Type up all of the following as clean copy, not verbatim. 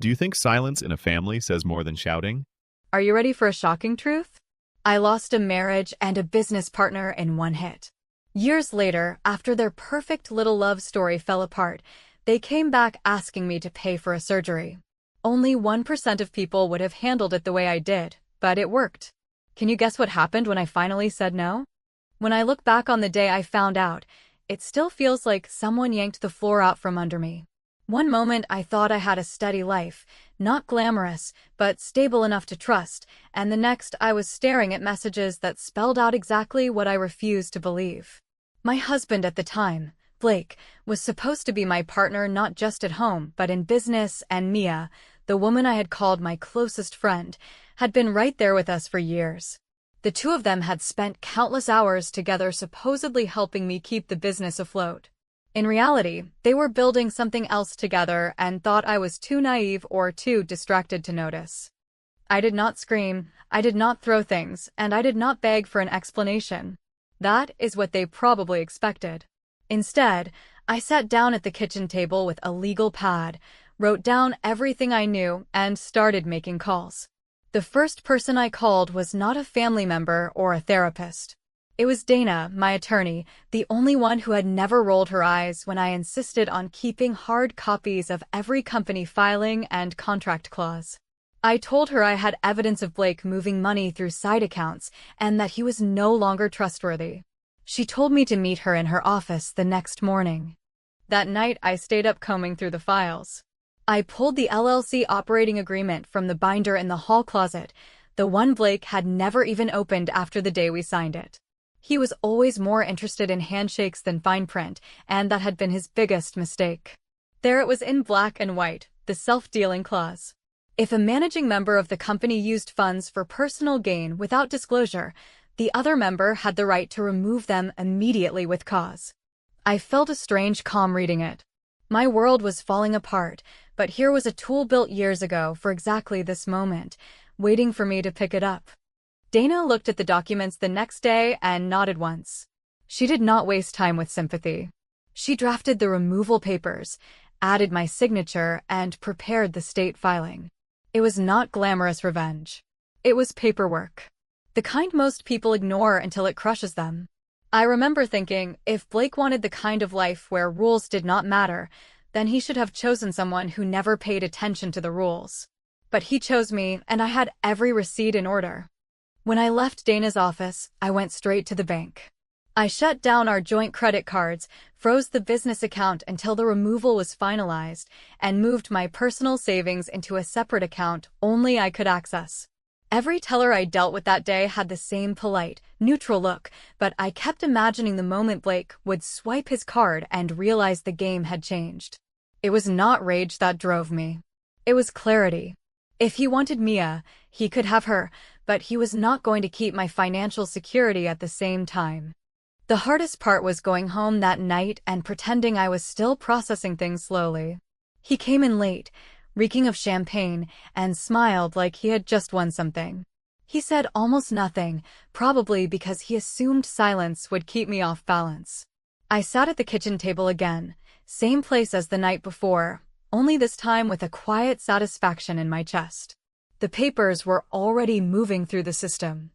Do you think silence in a family says more than shouting? Are you ready for a shocking truth? I lost a marriage and a business partner in one hit. Years later, after their perfect little love story fell apart, they came back asking me to pay for a surgery. Only 1% of people would have handled it the way I did, but it worked. Can you guess what happened when I finally said no? When I look back on the day I found out, it still feels like someone yanked the floor out from under me. One moment I thought I had a steady life, not glamorous, but stable enough to trust, and the next I was staring at messages that spelled out exactly what I refused to believe. My husband at the time, Blake, was supposed to be my partner not just at home but in business, and Mia, the woman I had called my closest friend, had been right there with us for years. The two of them had spent countless hours together supposedly helping me keep the business afloat. In reality, they were building something else together and thought I was too naive or too distracted to notice. I did not scream, I did not throw things, and I did not beg for an explanation. That is what they probably expected. Instead, I sat down at the kitchen table with a legal pad, wrote down everything I knew, and started making calls. The first person I called was not a family member or a therapist. It was Dana, my attorney, the only one who had never rolled her eyes when I insisted on keeping hard copies of every company filing and contract clause. I told her I had evidence of Blake moving money through side accounts and that he was no longer trustworthy. She told me to meet her in her office the next morning. That night, I stayed up combing through the files. I pulled the LLC operating agreement from the binder in the hall closet, the one Blake had never even opened after the day we signed it. He was always more interested in handshakes than fine print, and that had been his biggest mistake. There it was in black and white, the self-dealing clause. If a managing member of the company used funds for personal gain without disclosure, the other member had the right to remove them immediately with cause. I felt a strange calm reading it. My world was falling apart, but here was a tool built years ago for exactly this moment, waiting for me to pick it up. Dana looked at the documents the next day and nodded once. She did not waste time with sympathy. She drafted the removal papers, added my signature, and prepared the state filing. It was not glamorous revenge. It was paperwork. The kind most people ignore until it crushes them. I remember thinking, if Blake wanted the kind of life where rules did not matter, then he should have chosen someone who never paid attention to the rules. But he chose me, and I had every receipt in order. When I left Dana's office, I went straight to the bank. I shut down our joint credit cards, froze the business account until the removal was finalized, and moved my personal savings into a separate account only I could access. Every teller I dealt with that day had the same polite, neutral look, but I kept imagining the moment Blake would swipe his card and realize the game had changed. It was not rage that drove me. It was clarity. If he wanted Mia, he could have her, but he was not going to keep my financial security at the same time. The hardest part was going home that night and pretending I was still processing things slowly. He came in late, reeking of champagne, and smiled like he had just won something. He said almost nothing, probably because he assumed silence would keep me off balance. I sat at the kitchen table again, same place as the night before, only this time with a quiet satisfaction in my chest. The papers were already moving through the system.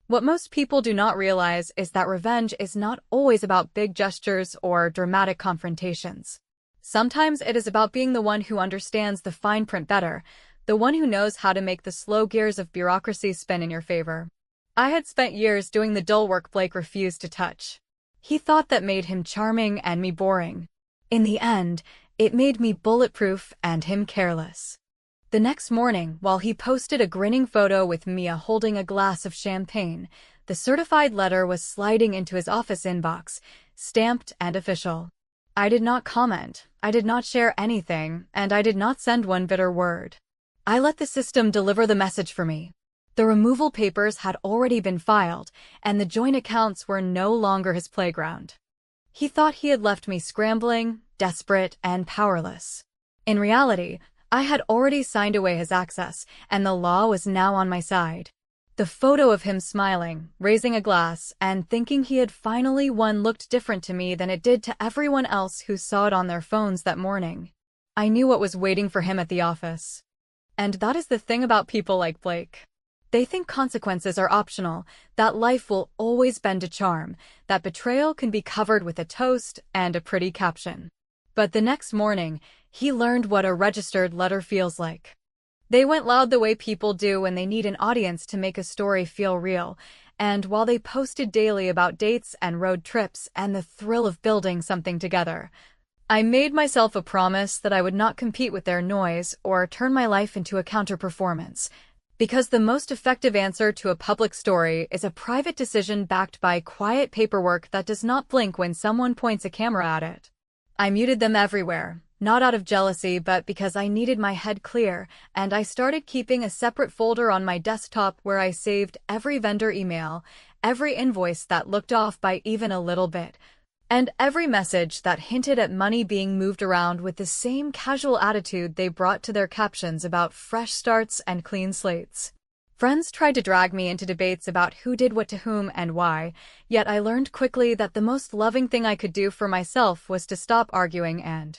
What most people do not realize is that revenge is not always about big gestures or dramatic confrontations. Sometimes it is about being the one who understands the fine print better, the one who knows how to make the slow gears of bureaucracy spin in your favor. I had spent years doing the dull work Blake refused to touch. He thought that made him charming and me boring. In the end, it made me bulletproof and him careless. The next morning, while he posted a grinning photo with Mia holding a glass of champagne, the certified letter was sliding into his office inbox, stamped and official. I did not comment, I did not share anything, and I did not send one bitter word. I let the system deliver the message for me. The removal papers had already been filed, and the joint accounts were no longer his playground. He thought he had left me scrambling, desperate, and powerless. In reality, I had already signed away his access, and the law was now on my side. The photo of him smiling, raising a glass, and thinking he had finally won looked different to me than it did to everyone else who saw it on their phones that morning. I knew what was waiting for him at the office. And that is the thing about people like Blake. They think consequences are optional, that life will always bend to charm, that betrayal can be covered with a toast and a pretty caption. But the next morning, he learned what a registered letter feels like. They went loud the way people do when they need an audience to make a story feel real, and while they posted daily about dates and road trips and the thrill of building something together, I made myself a promise that I would not compete with their noise or turn my life into a counter-performance. Because the most effective answer to a public story is a private decision backed by quiet paperwork that does not blink when someone points a camera at it. I muted them everywhere, not out of jealousy but because I needed my head clear, and I started keeping a separate folder on my desktop where I saved every vendor email, every invoice that looked off by even a little bit, and every message that hinted at money being moved around with the same casual attitude they brought to their captions about fresh starts and clean slates. Friends tried to drag me into debates about who did what to whom and why, yet I learned quickly that the most loving thing I could do for myself was to stop arguing and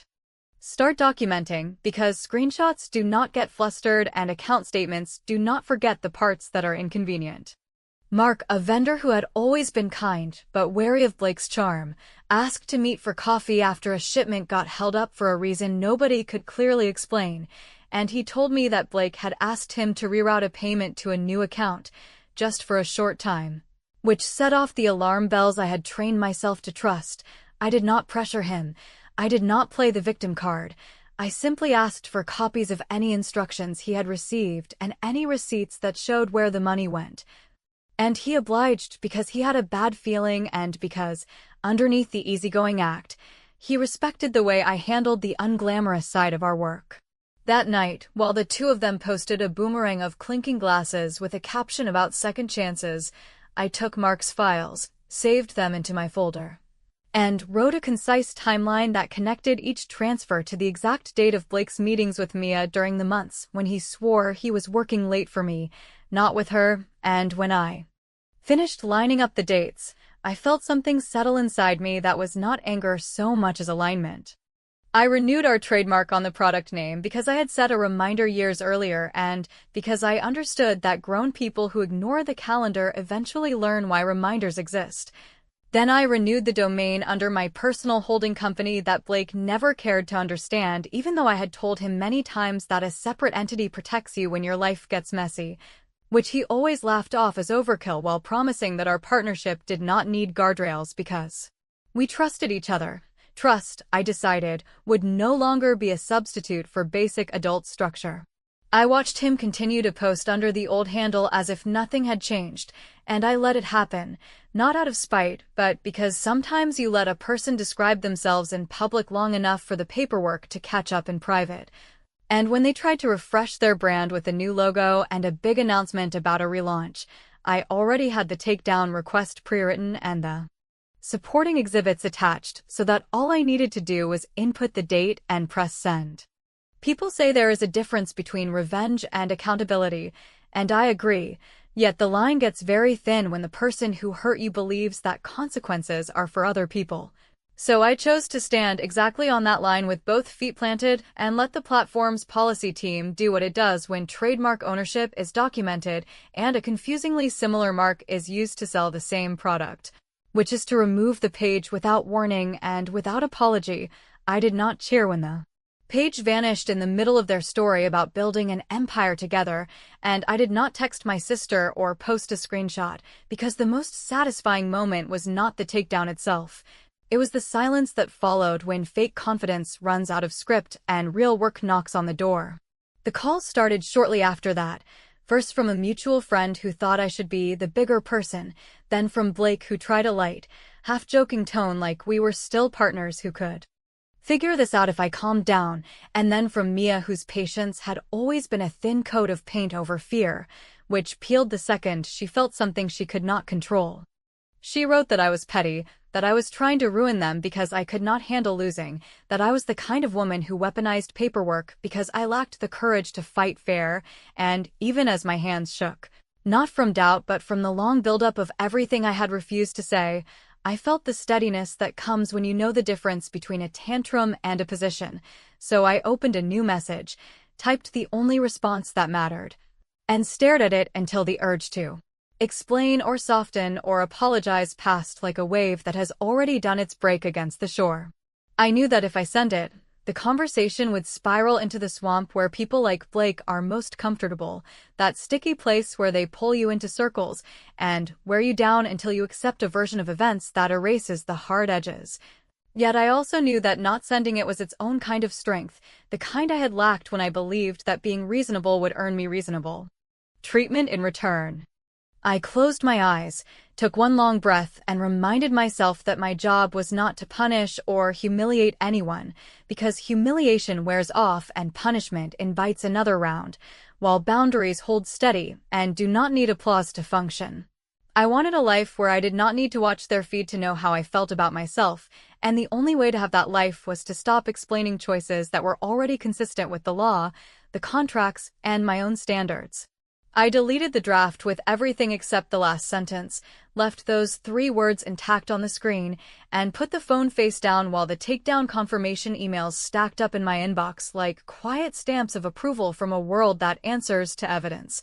start documenting, because screenshots do not get flustered and account statements do not forget the parts that are inconvenient. Mark, a vendor who had always been kind but wary of Blake's charm, asked to meet for coffee after a shipment got held up for a reason nobody could clearly explain, and he told me that Blake had asked him to reroute a payment to a new account, just for a short time, which set off the alarm bells I had trained myself to trust. I did not pressure him. I did not play the victim card. I simply asked for copies of any instructions he had received and any receipts that showed where the money went. And he obliged because he had a bad feeling and because, underneath the easygoing act, he respected the way I handled the unglamorous side of our work. That night, while the two of them posted a boomerang of clinking glasses with a caption about second chances, I took Mark's files, saved them into my folder, and wrote a concise timeline that connected each transfer to the exact date of Blake's meetings with Mia during the months when he swore he was working late for me, not with her, and when I finished lining up the dates, I felt something settle inside me that was not anger so much as alignment. I renewed our trademark on the product name because I had set a reminder years earlier and because I understood that grown people who ignore the calendar eventually learn why reminders exist. Then I renewed the domain under my personal holding company that Blake never cared to understand, even though I had told him many times that a separate entity protects you when your life gets messy, which he always laughed off as overkill while promising that our partnership did not need guardrails because we trusted each other. Trust, I decided, would no longer be a substitute for basic adult structure. I watched him continue to post under the old handle as if nothing had changed, and I let it happen, not out of spite, but because sometimes you let a person describe themselves in public long enough for the paperwork to catch up in private. And when they tried to refresh their brand with a new logo and a big announcement about a relaunch, I already had the takedown request pre-written and the supporting exhibits attached so that all I needed to do was input the date and press send. People say there is a difference between revenge and accountability, and I agree, yet the line gets very thin when the person who hurt you believes that consequences are for other people. So I chose to stand exactly on that line with both feet planted and let the platform's policy team do what it does when trademark ownership is documented and a confusingly similar mark is used to sell the same product, which is to remove the page without warning and without apology. I did not cheer when the page vanished in the middle of their story about building an empire together, and I did not text my sister or post a screenshot, because the most satisfying moment was not the takedown itself. It was the silence that followed when fake confidence runs out of script and real work knocks on the door. The calls started shortly after that, first from a mutual friend who thought I should be the bigger person, then from Blake who tried a light, half-joking tone like we were still partners who could figure this out if I calmed down, and then from Mia whose patience had always been a thin coat of paint over fear, which peeled the second she felt something she could not control. She wrote that I was petty, that I was trying to ruin them because I could not handle losing, that I was the kind of woman who weaponized paperwork because I lacked the courage to fight fair, and, even as my hands shook, not from doubt but from the long buildup of everything I had refused to say, I felt the steadiness that comes when you know the difference between a tantrum and a position. So I opened a new message, typed the only response that mattered, and stared at it until the urge to explain or soften or apologize passed like a wave that has already done its break against the shore. I knew that if I sent it, the conversation would spiral into the swamp where people like Blake are most comfortable, that sticky place where they pull you into circles and wear you down until you accept a version of events that erases the hard edges. Yet I also knew that not sending it was its own kind of strength, the kind I had lacked when I believed that being reasonable would earn me reasonable treatment in return. I closed my eyes, took one long breath, and reminded myself that my job was not to punish or humiliate anyone, because humiliation wears off and punishment invites another round, while boundaries hold steady and do not need applause to function. I wanted a life where I did not need to watch their feed to know how I felt about myself, and the only way to have that life was to stop explaining choices that were already consistent with the law, the contracts, and my own standards. I deleted the draft with everything except the last sentence, left those 3 words intact on the screen, and put the phone face down while the takedown confirmation emails stacked up in my inbox like quiet stamps of approval from a world that answers to evidence,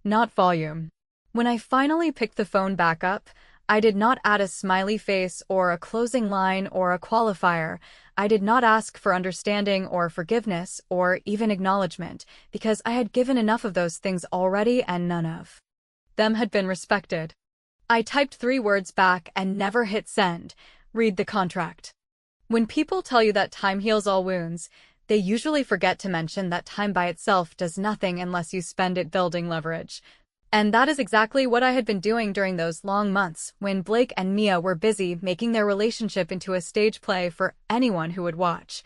not volume. When I finally picked the phone back up, I did not add a smiley face or a closing line or a qualifier. I did not ask for understanding or forgiveness or even acknowledgement, because I had given enough of those things already and none of them had been respected. I typed 3 words back and never hit send. Read the contract. When people tell you that time heals all wounds, they usually forget to mention that time by itself does nothing unless you spend it building leverage. And that is exactly what I had been doing during those long months when Blake and Mia were busy making their relationship into a stage play for anyone who would watch,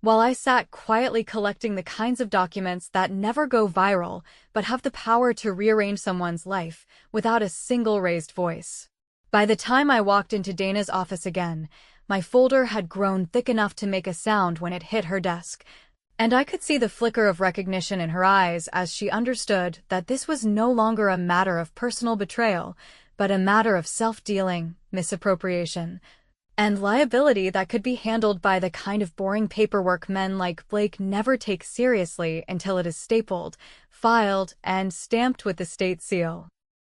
while I sat quietly collecting the kinds of documents that never go viral but have the power to rearrange someone's life without a single raised voice. By the time I walked into Dana's office again, my folder had grown thick enough to make a sound when it hit her desk, and I could see the flicker of recognition in her eyes as she understood that this was no longer a matter of personal betrayal, but a matter of self-dealing, misappropriation, and liability that could be handled by the kind of boring paperwork men like Blake never take seriously until it is stapled, filed, and stamped with the state seal.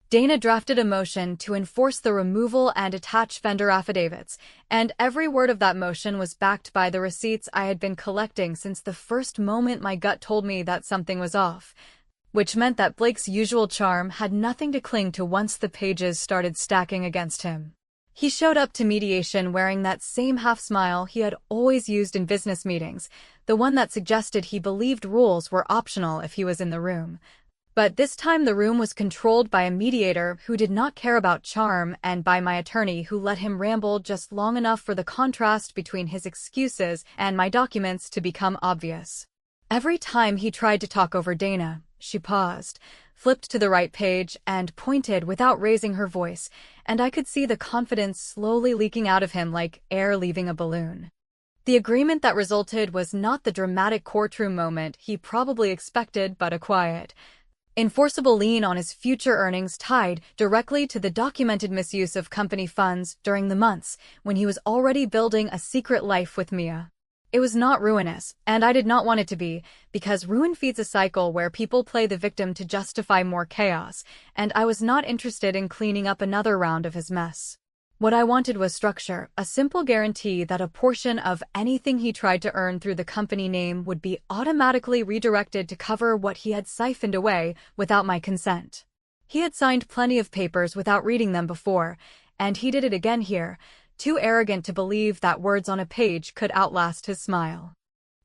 Dana drafted a motion to enforce the removal and attach vendor affidavits, and every word of that motion was backed by the receipts I had been collecting since the first moment my gut told me that something was off, which meant that Blake's usual charm had nothing to cling to once the pages started stacking against him. He showed up to mediation wearing that same half-smile he had always used in business meetings, the one that suggested he believed rules were optional if he was in the room. But this time the room was controlled by a mediator who did not care about charm and by my attorney who let him ramble just long enough for the contrast between his excuses and my documents to become obvious. Every time he tried to talk over Dana, she paused, flipped to the right page, and pointed without raising her voice, and I could see the confidence slowly leaking out of him like air leaving a balloon. The agreement that resulted was not the dramatic courtroom moment he probably expected, but a quiet, enforceable lien on his future earnings tied directly to the documented misuse of company funds during the months when he was already building a secret life with Mia. It was not ruinous, and I did not want it to be, because ruin feeds a cycle where people play the victim to justify more chaos, and I was not interested in cleaning up another round of his mess. What I wanted was structure, a simple guarantee that a portion of anything he tried to earn through the company name would be automatically redirected to cover what he had siphoned away without my consent. He had signed plenty of papers without reading them before, and he did it again here, too arrogant to believe that words on a page could outlast his smile.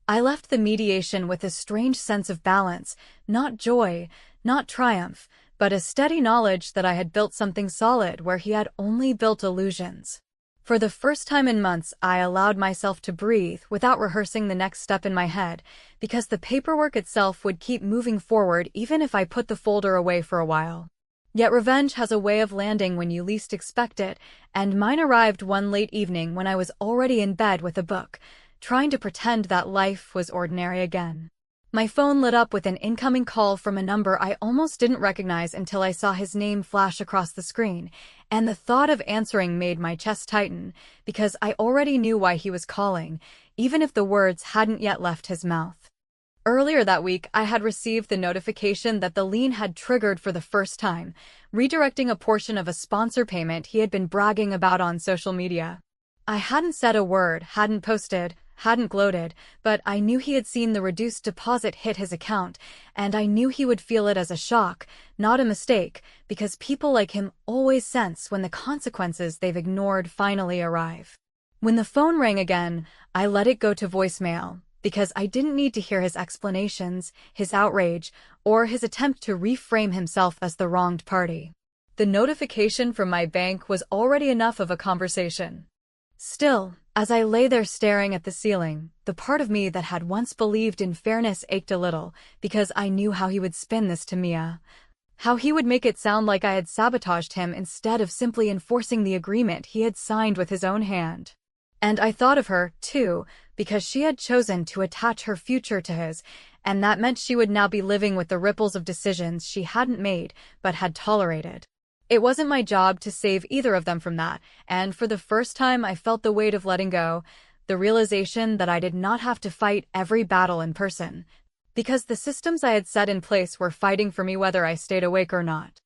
I left the mediation with a strange sense of balance, not joy, not triumph, but a steady knowledge that I had built something solid where he had only built illusions. For the first time in months, I allowed myself to breathe without rehearsing the next step in my head, because the paperwork itself would keep moving forward even if I put the folder away for a while. Yet revenge has a way of landing when you least expect it, and mine arrived one late evening when I was already in bed with a book, trying to pretend that life was ordinary again. My phone lit up with an incoming call from a number I almost didn't recognize until I saw his name flash across the screen, and the thought of answering made my chest tighten, because I already knew why he was calling, even if the words hadn't yet left his mouth. Earlier that week, I had received the notification that the lien had triggered for the first time, redirecting a portion of a sponsor payment he had been bragging about on social media. I hadn't said a word, hadn't posted, hadn't gloated, but I knew he had seen the reduced deposit hit his account, and I knew he would feel it as a shock, not a mistake, because people like him always sense when the consequences they've ignored finally arrive. When the phone rang again, I let it go to voicemail, because I didn't need to hear his explanations, his outrage, or his attempt to reframe himself as the wronged party. The notification from my bank was already enough of a conversation. Still, as I lay there staring at the ceiling, the part of me that had once believed in fairness ached a little, because I knew how he would spin this to Mia. How he would make it sound like I had sabotaged him instead of simply enforcing the agreement he had signed with his own hand. And I thought of her, too, because she had chosen to attach her future to his, and that meant she would now be living with the ripples of decisions she hadn't made but had tolerated. It wasn't my job to save either of them from that, and for the first time I felt the weight of letting go, the realization that I did not have to fight every battle in person, because the systems I had set in place were fighting for me whether I stayed awake or not.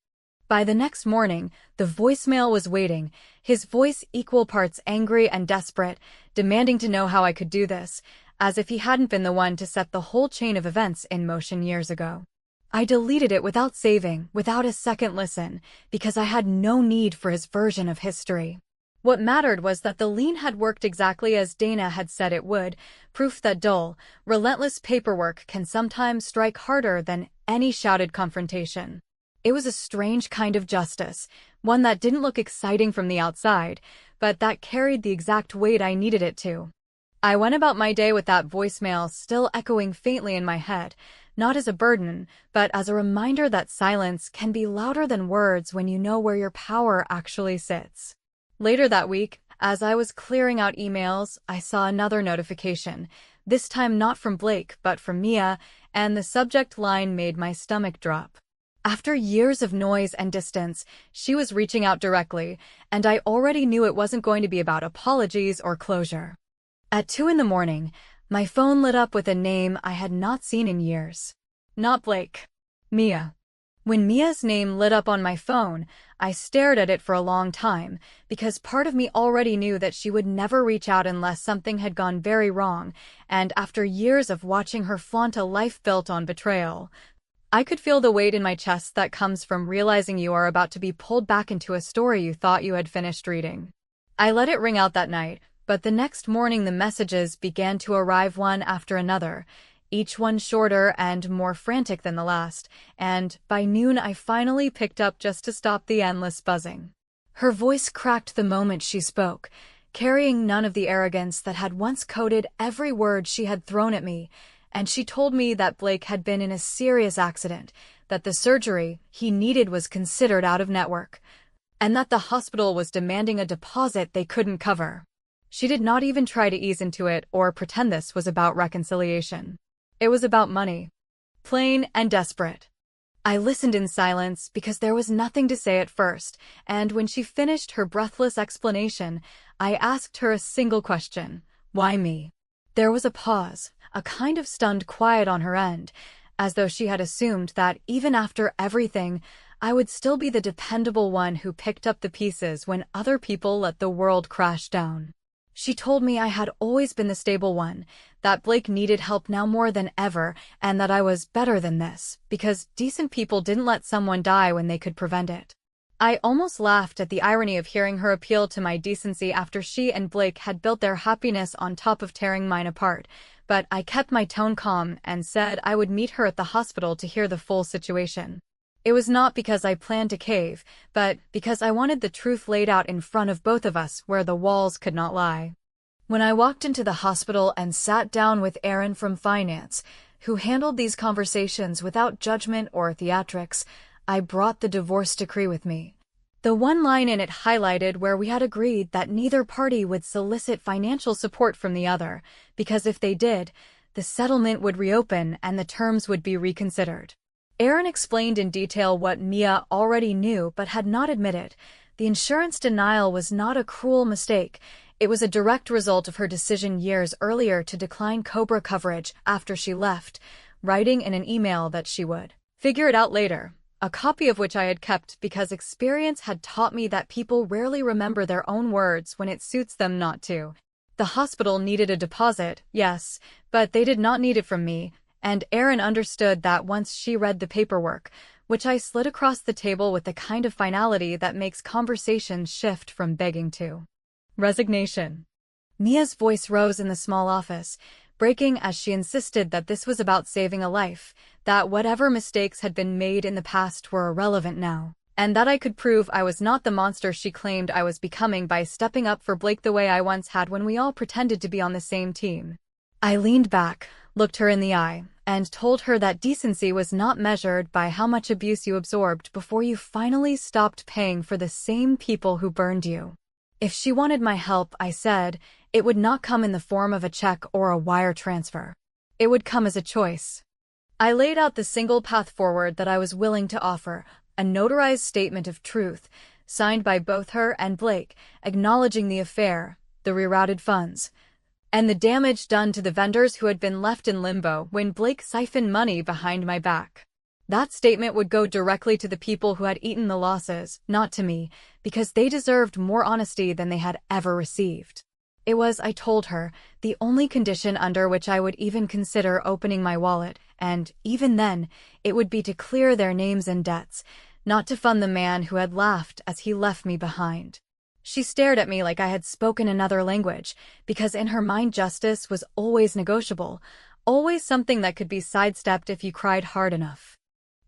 By the next morning, the voicemail was waiting, his voice equal parts angry and desperate, demanding to know how I could do this, as if he hadn't been the one to set the whole chain of events in motion years ago. I deleted it without saving, without a second listen, because I had no need for his version of history. What mattered was that the lien had worked exactly as Dana had said it would, proof that dull, relentless paperwork can sometimes strike harder than any shouted confrontation. It was a strange kind of justice, one that didn't look exciting from the outside, but that carried the exact weight I needed it to. I went about my day with that voicemail still echoing faintly in my head, not as a burden, but as a reminder that silence can be louder than words when you know where your power actually sits. Later that week, as I was clearing out emails, I saw another notification, this time not from Blake but from Mia, and the subject line made my stomach drop. After years of noise and distance, she was reaching out directly, and I already knew it wasn't going to be about apologies or closure. At 2 in the morning, my phone lit up with a name I had not seen in years. Not Blake. Mia. When Mia's name lit up on my phone, I stared at it for a long time, because part of me already knew that she would never reach out unless something had gone very wrong, and after years of watching her flaunt a life built on betrayal, I could feel the weight in my chest that comes from realizing you are about to be pulled back into a story you thought you had finished reading. I let it ring out that night, but the next morning the messages began to arrive one after another, each one shorter and more frantic than the last, and by noon I finally picked up just to stop the endless buzzing. Her voice cracked the moment she spoke, carrying none of the arrogance that had once coated every word she had thrown at me, and she told me that Blake had been in a serious accident, that the surgery he needed was considered out of network, and that the hospital was demanding a deposit they couldn't cover. She did not even try to ease into it or pretend this was about reconciliation. It was about money. Plain and desperate. I listened in silence because there was nothing to say at first, and when she finished her breathless explanation, I asked her a single question. Why me? There was a pause, a kind of stunned quiet on her end, as though she had assumed that even after everything, I would still be the dependable one who picked up the pieces when other people let the world crash down. She told me I had always been the stable one, that Blake needed help now more than ever, and that I was better than this, because decent people didn't let someone die when they could prevent it. I almost laughed at the irony of hearing her appeal to my decency after she and Blake had built their happiness on top of tearing mine apart, but I kept my tone calm and said I would meet her at the hospital to hear the full situation. It was not because I planned to cave, but because I wanted the truth laid out in front of both of us where the walls could not lie. When I walked into the hospital and sat down with Aaron from finance, who handled these conversations without judgment or theatrics, I brought the divorce decree with me. The one line in it highlighted where we had agreed that neither party would solicit financial support from the other, because if they did, the settlement would reopen and the terms would be reconsidered. Aaron explained in detail what Mia already knew but had not admitted. The insurance denial was not a cruel mistake. It was a direct result of her decision years earlier to decline COBRA coverage after she left, writing in an email that she would figure it out later, a copy of which I had kept because experience had taught me that people rarely remember their own words when it suits them not to. The hospital needed a deposit, yes, but they did not need it from me, and Erin understood that once she read the paperwork, which I slid across the table with the kind of finality that makes conversations shift from begging to resignation. Mia's voice rose in the small office, breaking as she insisted that this was about saving a life, that whatever mistakes had been made in the past were irrelevant now, and that I could prove I was not the monster she claimed I was becoming by stepping up for Blake the way I once had when we all pretended to be on the same team. I leaned back, looked her in the eye, and told her that decency was not measured by how much abuse you absorbed before you finally stopped paying for the same people who burned you. If she wanted my help, I said, it would not come in the form of a check or a wire transfer. It would come as a choice. I laid out the single path forward that I was willing to offer, a notarized statement of truth, signed by both her and Blake, acknowledging the affair, the rerouted funds, and the damage done to the vendors who had been left in limbo when Blake siphoned money behind my back. That statement would go directly to the people who had eaten the losses, not to me, because they deserved more honesty than they had ever received. It was, I told her, the only condition under which I would even consider opening my wallet, and, even then, it would be to clear their names and debts, not to fund the man who had laughed as he left me behind. She stared at me like I had spoken another language, because in her mind justice was always negotiable, always something that could be sidestepped if you cried hard enough.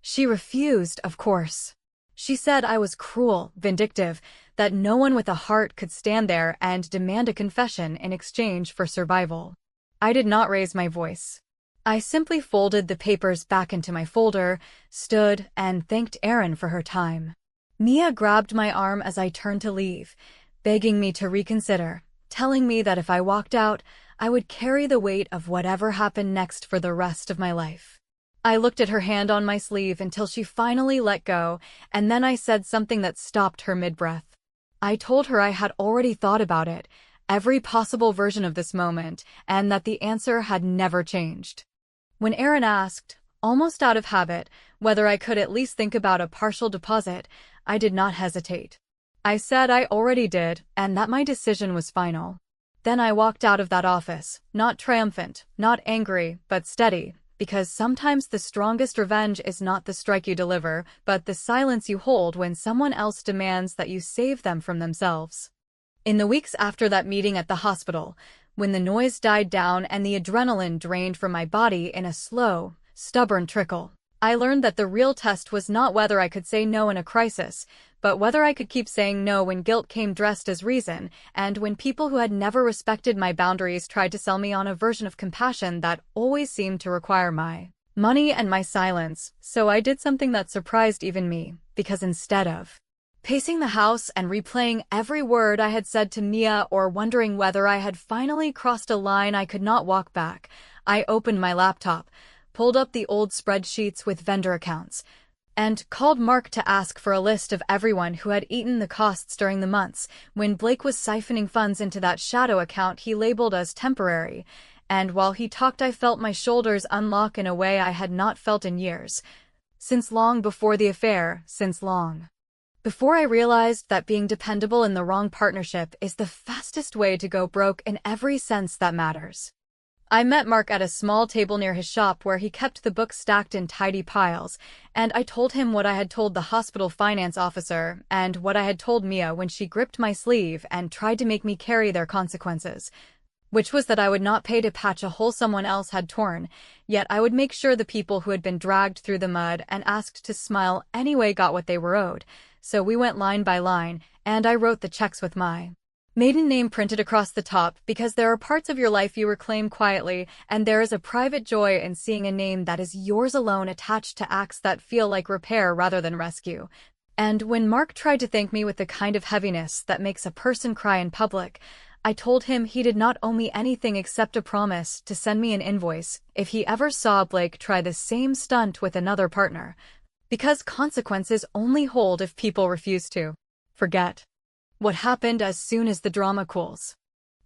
She refused, of course. She said I was cruel, vindictive, that no one with a heart could stand there and demand a confession in exchange for survival. I did not raise my voice. I simply folded the papers back into my folder, stood, and thanked Erin for her time. Mia grabbed my arm as I turned to leave, begging me to reconsider, telling me that if I walked out, I would carry the weight of whatever happened next for the rest of my life. I looked at her hand on my sleeve until she finally let go, and then I said something that stopped her mid-breath. I told her I had already thought about it, every possible version of this moment, and that the answer had never changed. When Erin asked, almost out of habit, whether I could at least think about a partial deposit, I did not hesitate. I said I already did, and that my decision was final. Then I walked out of that office, not triumphant, not angry, but steady, because sometimes the strongest revenge is not the strike you deliver, but the silence you hold when someone else demands that you save them from themselves. In the weeks after that meeting at the hospital, when the noise died down and the adrenaline drained from my body in a slow, stubborn trickle, I learned that the real test was not whether I could say no in a crisis, but whether I could keep saying no when guilt came dressed as reason, and when people who had never respected my boundaries tried to sell me on a version of compassion that always seemed to require my money and my silence. So I did something that surprised even me, because instead of pacing the house and replaying every word I had said to Mia or wondering whether I had finally crossed a line I could not walk back, I opened my laptop, pulled up the old spreadsheets with vendor accounts, and called Mark to ask for a list of everyone who had eaten the costs during the months when Blake was siphoning funds into that shadow account he labeled as temporary, and while he talked I felt my shoulders unlock in a way I had not felt in years. Since long before the affair, since long before I realized that being dependable in the wrong partnership is the fastest way to go broke in every sense that matters. I met Mark at a small table near his shop where he kept the books stacked in tidy piles, and I told him what I had told the hospital finance officer and what I had told Mia when she gripped my sleeve and tried to make me carry their consequences, which was that I would not pay to patch a hole someone else had torn, yet I would make sure the people who had been dragged through the mud and asked to smile anyway got what they were owed. So we went line by line, and I wrote the checks with my maiden name printed across the top because there are parts of your life you reclaim quietly, and there is a private joy in seeing a name that is yours alone attached to acts that feel like repair rather than rescue. And when Mark tried to thank me with the kind of heaviness that makes a person cry in public, I told him he did not owe me anything except a promise to send me an invoice if he ever saw Blake try the same stunt with another partner, because consequences only hold if people refuse to forget what happened as soon as the drama cools.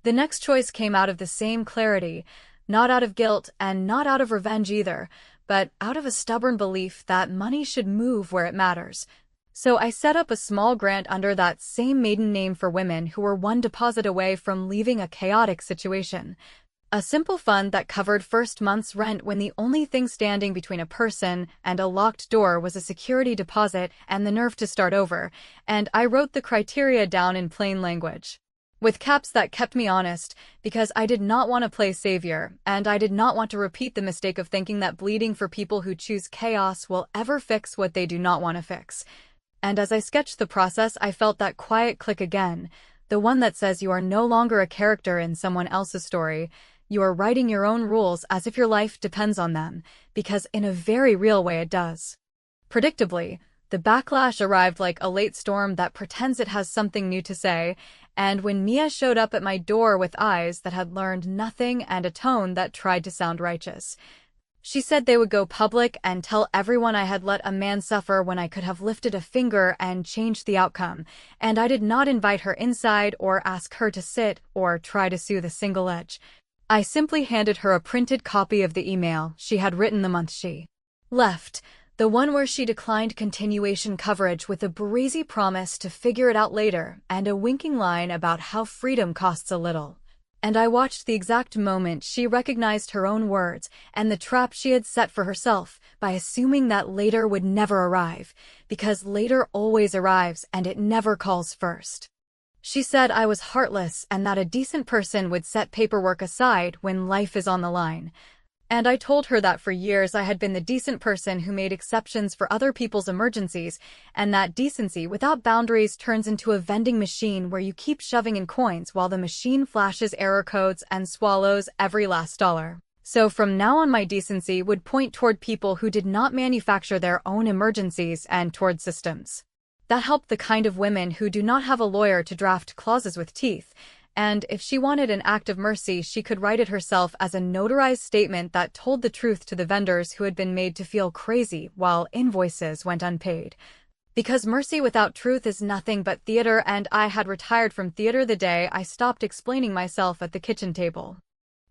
The next choice came out of the same clarity, not out of guilt and not out of revenge either, but out of a stubborn belief that money should move where it matters. So I set up a small grant under that same maiden name for women who were one deposit away from leaving a chaotic situation. A simple fund that covered first month's rent when the only thing standing between a person and a locked door was a security deposit and the nerve to start over, and I wrote the criteria down in plain language, with caps that kept me honest, because I did not want to play savior, and I did not want to repeat the mistake of thinking that bleeding for people who choose chaos will ever fix what they do not want to fix. And as I sketched the process, I felt that quiet click again, the one that says you are no longer a character in someone else's story. You are writing your own rules as if your life depends on them, because in a very real way it does. Predictably, the backlash arrived like a late storm that pretends it has something new to say, and when Mia showed up at my door with eyes that had learned nothing and a tone that tried to sound righteous, she said they would go public and tell everyone I had let a man suffer when I could have lifted a finger and changed the outcome, and I did not invite her inside or ask her to sit or try to soothe a single edge. I simply handed her a printed copy of the email she had written the month she left, the one where she declined continuation coverage with a breezy promise to figure it out later and a winking line about how freedom costs a little. And I watched the exact moment she recognized her own words and the trap she had set for herself by assuming that later would never arrive, because later always arrives and it never calls first. She said I was heartless and that a decent person would set paperwork aside when life is on the line. And I told her that for years I had been the decent person who made exceptions for other people's emergencies, and that decency without boundaries turns into a vending machine where you keep shoving in coins while the machine flashes error codes and swallows every last dollar. So from now on my decency would point toward people who did not manufacture their own emergencies and toward systems that helped the kind of women who do not have a lawyer to draft clauses with teeth, and if she wanted an act of mercy, she could write it herself as a notarized statement that told the truth to the vendors who had been made to feel crazy while invoices went unpaid. Because mercy without truth is nothing but theater, and I had retired from theater the day I stopped explaining myself at the kitchen table.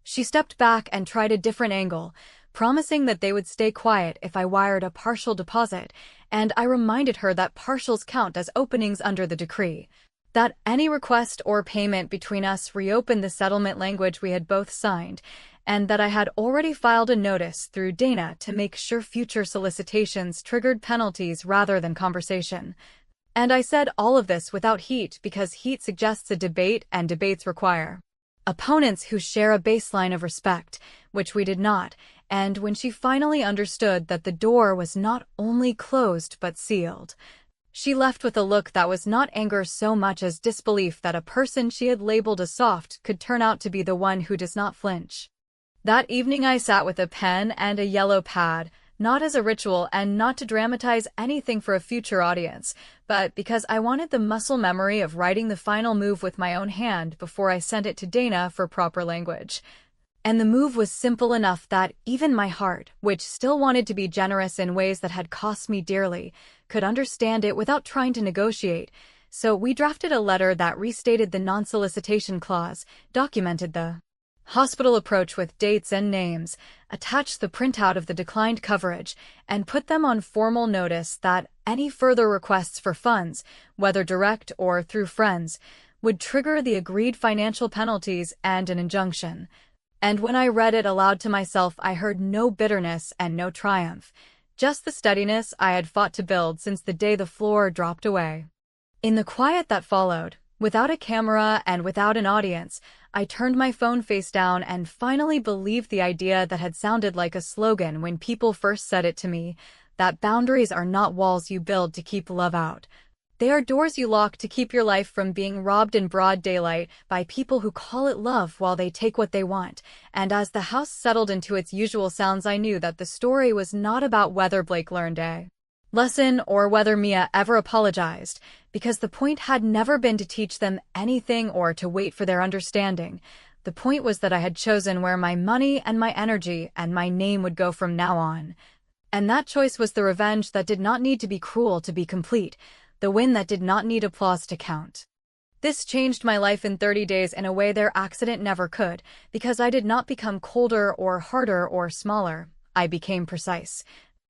She stepped back and tried a different angle, promising that they would stay quiet if I wired a partial deposit, and I reminded her that partials count as openings under the decree, that any request or payment between us reopened the settlement language we had both signed, and that I had already filed a notice through Dana to make sure future solicitations triggered penalties rather than conversation. And I said all of this without heat because heat suggests a debate and debates require opponents who share a baseline of respect, which we did not, and when she finally understood that the door was not only closed but sealed, she left with a look that was not anger so much as disbelief that a person she had labeled a soft could turn out to be the one who does not flinch. That evening I sat with a pen and a yellow pad, not as a ritual and not to dramatize anything for a future audience, but because I wanted the muscle memory of writing the final move with my own hand before I sent it to Dana for proper language. And the move was simple enough that even my heart, which still wanted to be generous in ways that had cost me dearly, could understand it without trying to negotiate. So we drafted a letter that restated the non-solicitation clause, documented the hospital approach with dates and names, attached the printout of the declined coverage, and put them on formal notice that any further requests for funds, whether direct or through friends, would trigger the agreed financial penalties and an injunction. And when I read it aloud to myself, I heard no bitterness and no triumph, just the steadiness I had fought to build since the day the floor dropped away. In the quiet that followed, without a camera and without an audience, I turned my phone face down and finally believed the idea that had sounded like a slogan when people first said it to me, that boundaries are not walls you build to keep love out. They are doors you lock to keep your life from being robbed in broad daylight by people who call it love while they take what they want. And as the house settled into its usual sounds, I knew that the story was not about whether Blake learned a lesson or whether Mia ever apologized, because the point had never been to teach them anything or to wait for their understanding. The point was that I had chosen where my money and my energy and my name would go from now on. And that choice was the revenge that did not need to be cruel to be complete, the win that did not need applause to count. This changed my life in 30 days in a way their accident never could, because I did not become colder or harder or smaller. I became precise.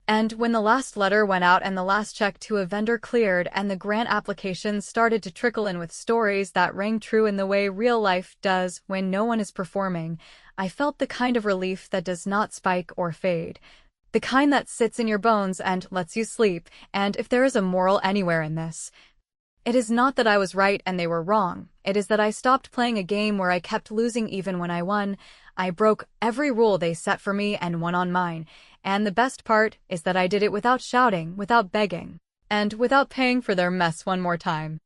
And when the last letter went out and the last check to a vendor cleared and the grant applications started to trickle in with stories that rang true in the way real life does when no one is performing, I felt the kind of relief that does not spike or fade. The kind that sits in your bones and lets you sleep. And if there is a moral anywhere in this, it is not that I was right and they were wrong. It is that I stopped playing a game where I kept losing even when I won. I broke every rule they set for me and won on mine. And the best part is that I did it without shouting, without begging, and without paying for their mess one more time.